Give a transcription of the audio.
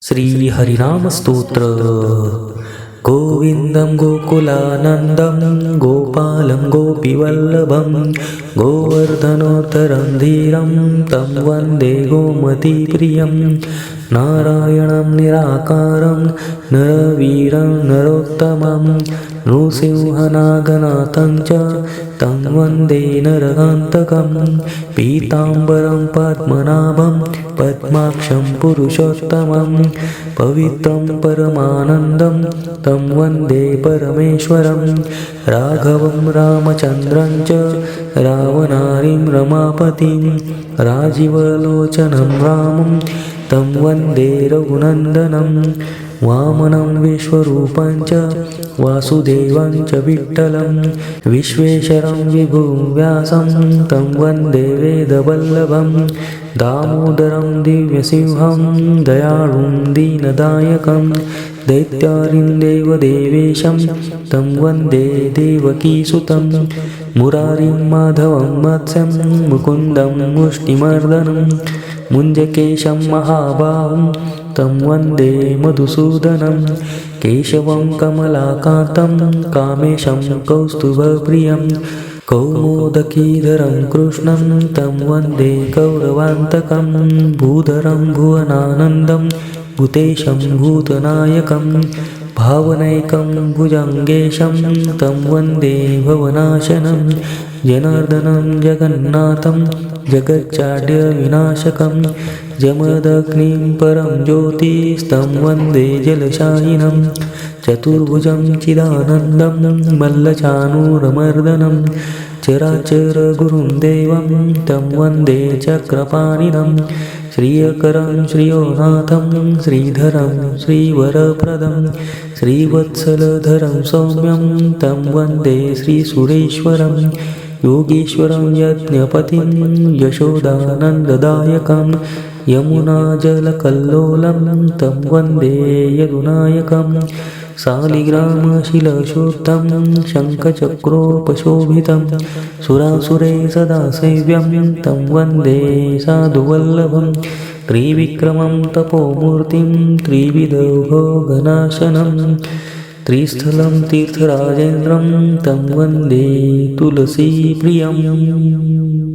श्री हरिनाम स्तोत्र। गोविंदं गोकुलानंदं गोपालं गोपीवल्लभं गोवर्धनोत्तरं धीरं तं वन्दे गोमतीप्रियं नारायणं निराकारं नरवीरं नरोत्तमं नृसिंहनागनाथं च तं वन्दे नरकान्तकं पीताम्बरं पद्मनाभं पद्माक्षं पुरुषोत्तमं पवित्रं परमानन्दं तं वन्दे परमेश्वरं राघवं रामचन्द्रं च रावणारिं रमापतिं राजीवलोचनं रामं तं वन्दे रघुनन्दनं वामनं विश्वरूपं च वासुदेवं च विठ्ठलं विश्वेश्वरं विभुं व्यासं तं वन्दे वेदवल्लभं दामोदरं दिव्यसिंहं दयाळुं दीनदायकं दैत्यारिन्देवदेवेशं तं वन्दे देवकीसुतं मुरारिं माधवं मत्स्यं मुकुन्दं मुष्टिमर्दनं मुञ्जकेशं महाबाहुं तं वन्दे मधुसूदनं केशवं कमलाकान्तं कामेशं कौस्तुभप्रियं कौमोदकीधरं कृष्णं तं वन्दे कौरवान्तकं भूधरं भुवनानन्दं भूतेशं भूतनायकं भावनैकं भुजङ्गेशं तं वन्दे भवनाशनं जनार्दनं जगन्नाथं जगच्चाड्यविनाशकं जमदग्निं परं ज्योतिस्तं वन्दे जलशायिनं चतुर्भुजं चिदानन्दं मल्लचाणूरमर्दनं चराचरगुरुं देवं तं वन्दे चक्रपाणिनं श्रियकरं श्रियोनाथं श्रीधरं श्रीवरप्रदं श्रीवत्सलधरं सौम्यं तं वन्दे श्रीसुरेश्वरं योगीश्वरं यज्ञपतिं यशोदानन्ददायकं यमुनाजलकल्लोलं तं वन्दे यदुनायकं शालिग्रामशिलशोद्धं शङ्खचक्रोपशोभितं सुरासुरे सदा सेव्यं तं वन्दे साधुवल्लभं त्रिविक्रमं तपोमूर्तिं त्रिविधभोगनाशनं त्रिस्थलं तीर्थराजेन्द्रं तं वन्दे तुलसीप्रियम्।